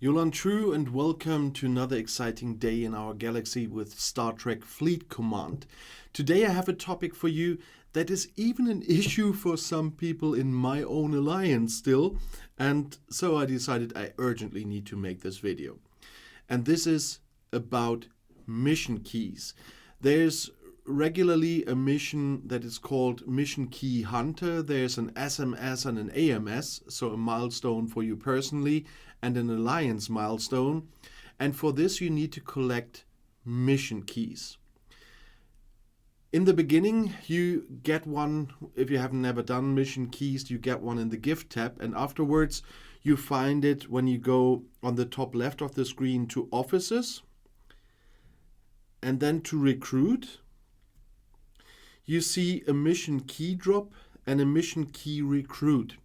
Yolan True, and welcome to another exciting day in our galaxy with Star Trek Fleet Command. Today I have a topic for you that is even an issue for some people in my own alliance still, and so I decided I urgently need to make this video. And this is about mission keys. There's regularly a mission that is called Mission Key Hunter. There's an SMS and an AMS, so a milestone for you personally, and an alliance milestone. And for this you need to collect mission keys. In the beginning you get one, if you have never done mission keys, you get one in the gift tab, and afterwards you find it when you go on the top left of the screen to officers and then to recruit. You see a mission key drop and a mission key recruit.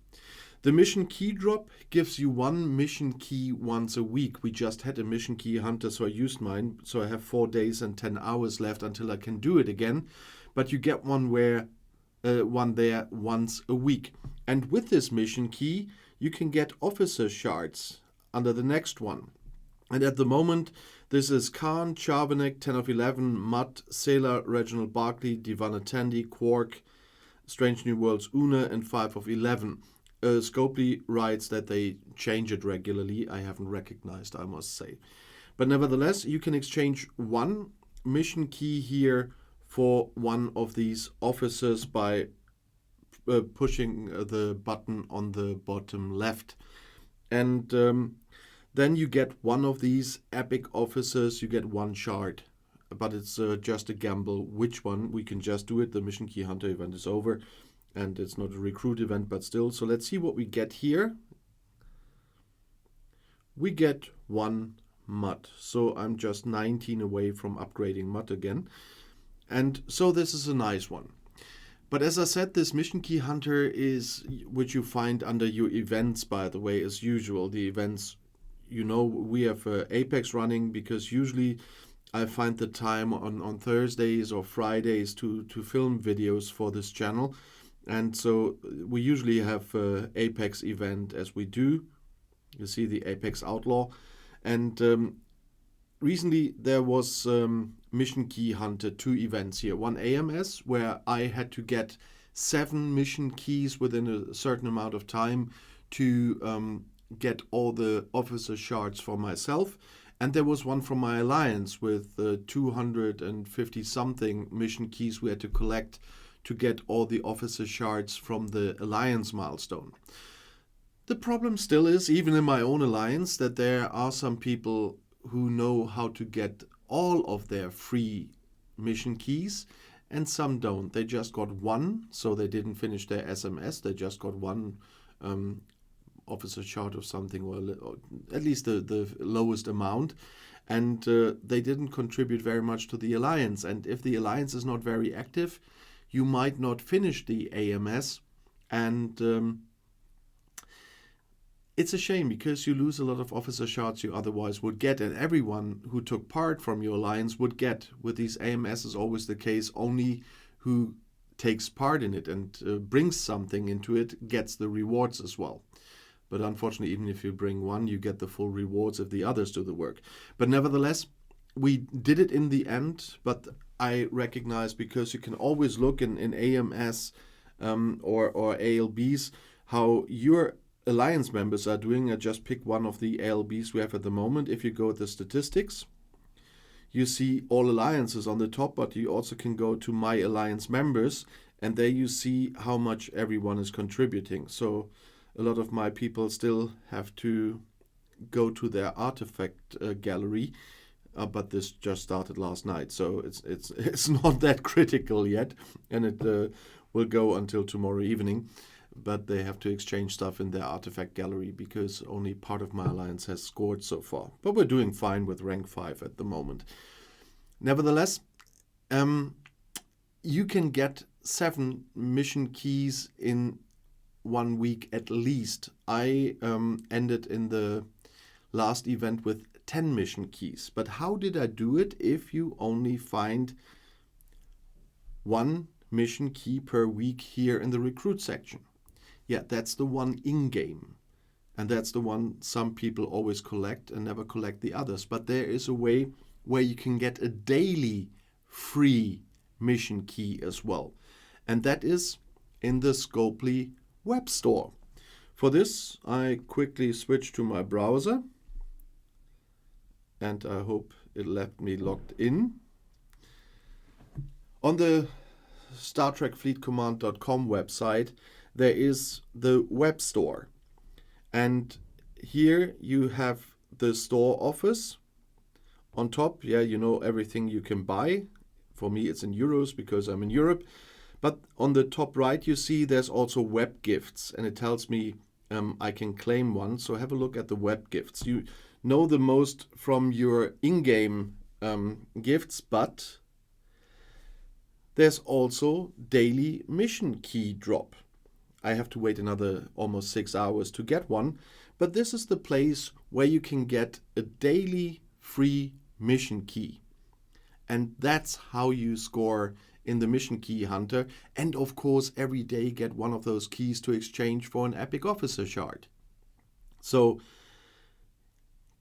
The mission key drop gives you one mission key once a week. We just had a mission key hunter, so I used mine. So I have 4 days and 10 hours left until I can do it again. But you get one there once a week. And with this mission key, you can get officer shards under the next one. And at the moment, this is Khan, Charvenek, 10 of 11, Mutt, Sailor, Reginald Barclay, Divana Tandy, Quark, Strange New Worlds, Una, and 5 of 11. Scopely writes that they change it regularly. I haven't recognized, I must say. But nevertheless, you can exchange one mission key here for one of these officers by pushing the button on the bottom left. And then you get one of these epic officers, you get one shard. But it's just a gamble which one. We can just do it. The Mission Key Hunter event is over. And it's not a recruit event, but still. So let's see what we get here. We get one Mutt. So I'm just 19 away from upgrading Mutt again. And so this is a nice one. But as I said, this Mission Key Hunter is, which you find under your events, by the way, as usual. The events, you know, we have Apex running because usually I find the time on Thursdays or Fridays to film videos for this channel. And so we usually have Apex event as we do. You see the Apex Outlaw. And recently there was Mission Key Hunter 2 events here. One AMS where I had to get 7 mission keys within a certain amount of time to get all the officer shards for myself. And there was one from my alliance with 250 something mission keys we had to collect to get all the officer shards from the alliance milestone. The problem still is, even in my own alliance, that there are some people who know how to get all of their free mission keys and some don't. They just got one, so they didn't finish their SMS. They just got one officer shard of something, or at least the lowest amount, and they didn't contribute very much to the alliance. And if the alliance is not very active, you might not finish the AMS, and it's a shame because you lose a lot of officer shards you otherwise would get, and everyone who took part from your alliance would get. With these AMS is always the case, only who takes part in it and brings something into it gets the rewards as well. But unfortunately, even if you bring one, you get the full rewards if the others do the work. But nevertheless, we did it in the end, but I recognize, because you can always look in AMS or ALBs how your alliance members are doing. I just pick one of the ALBs we have at the moment. If you go to statistics, you see all alliances on the top, but you also can go to my alliance members, and there you see how much everyone is contributing. So a lot of my people still have to go to their artifact gallery, but this just started last night, so it's not that critical yet, and it will go until tomorrow evening. But they have to exchange stuff in their artifact gallery because only part of my alliance has scored so far. But we're doing fine with rank 5 at the moment. Nevertheless, you can get 7 mission keys in 1 week at least. I ended in the last event with 10 mission keys. But how did I do it if you only find 1 mission key per week here in the recruit section? Yeah, that's the one in-game. And that's the one some people always collect and never collect the others. But there is a way where you can get a daily free mission key as well. And that is in the Scopely web store. For this, I quickly switch to my browser. And I hope it left me logged in. On the StarTrekFleetCommand.com website, there is the web store. And here you have the store office. On top, you know everything you can buy. For me, it's in euros because I'm in Europe. But on the top right, you see there's also web gifts. And it tells me I can claim one. So have a look at the web gifts. You know the most from your in-game gifts, but there's also daily mission key drop. I have to wait another almost 6 hours to get one, but this is the place where you can get a daily free mission key. And that's how you score in the Mission Key Hunter, and of course every day get one of those keys to exchange for an epic officer shard. So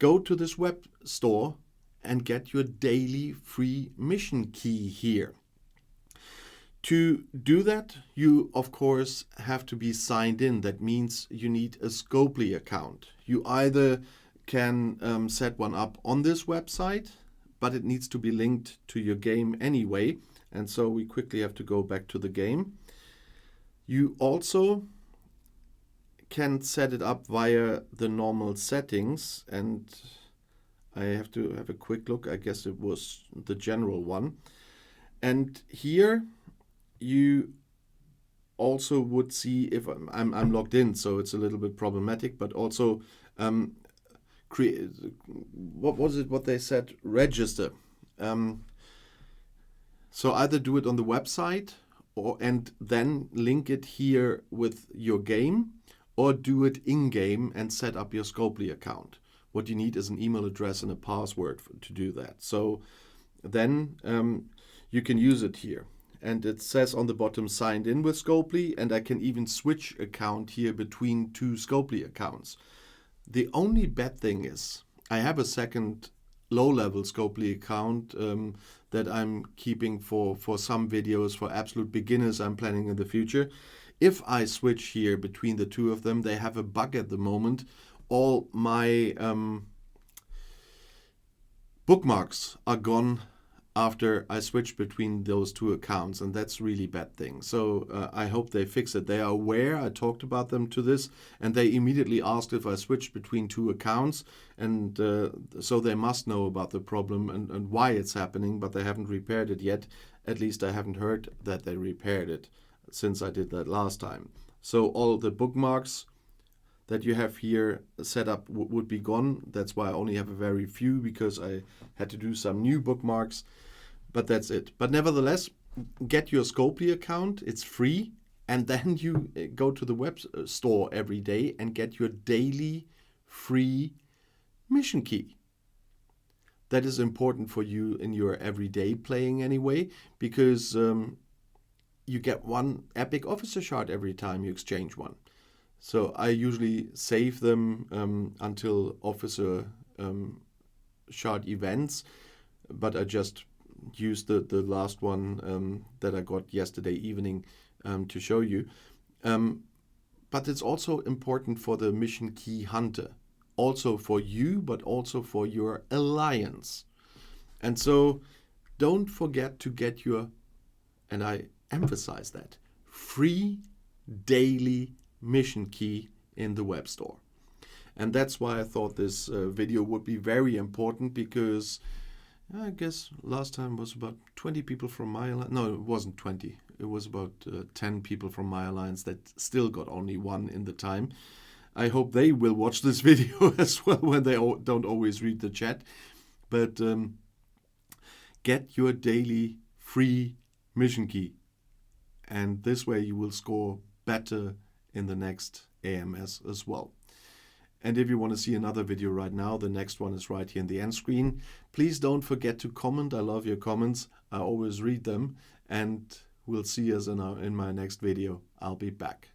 go to this web store and get your daily free mission key here. To do that, you of course have to be signed in. That means you need a Scopely account. You either can set one up on this website, but it needs to be linked to your game anyway. And so we quickly have to go back to the game. You also can set it up via the normal settings, and I have to have a quick look. I guess it was the general one. And here you also would see if I'm logged in, so it's a little bit problematic, but also create, what was it what they said, register. So either do it on the website and then link it here with your game, or do it in-game and set up your Scopely account. What you need is an email address and a password to do that. So then you can use it here. And it says on the bottom, signed in with Scopely, and I can even switch account here between two Scopely accounts. The only bad thing is I have a second low-level Scopely account that I'm keeping for some videos for absolute beginners I'm planning in the future. If I switch here between the two of them, they have a bug at the moment. All my bookmarks are gone after I switch between those two accounts, and that's really bad thing. So I hope they fix it. They are aware, I talked about them to this, and they immediately asked if I switched between two accounts, and so they must know about the problem and why it's happening, but they haven't repaired it yet. At least I haven't heard that they repaired it since I did that last time. So all the bookmarks that you have here set up would be gone. That's why I only have a very few, because I had to do some new bookmarks, but that's it. But nevertheless, get your Scopely account, it's free, and then you go to the web store every day and get your daily free mission key. That is important for you in your everyday playing anyway, because you get one epic officer shard every time you exchange one. So I usually save them until officer shard events, but I just used the last one that I got yesterday evening to show you. But it's also important for the Mission Key Hunter, also for you, but also for your alliance. And so don't forget to get your, and I emphasize that, free daily mission key in the web store. And that's why I thought this video would be very important, because I guess last time was about 20 people from my alliance. No, it wasn't 20. It was about 10 people from my alliance that still got only one in the time. I hope they will watch this video as well when they don't always read the chat. But get your daily free mission key. And this way you will score better in the next AMS as well. And if you want to see another video right now, the next one is right here in the end screen. Please don't forget to comment. I love your comments. I always read them. And we'll see us in my next video. I'll be back.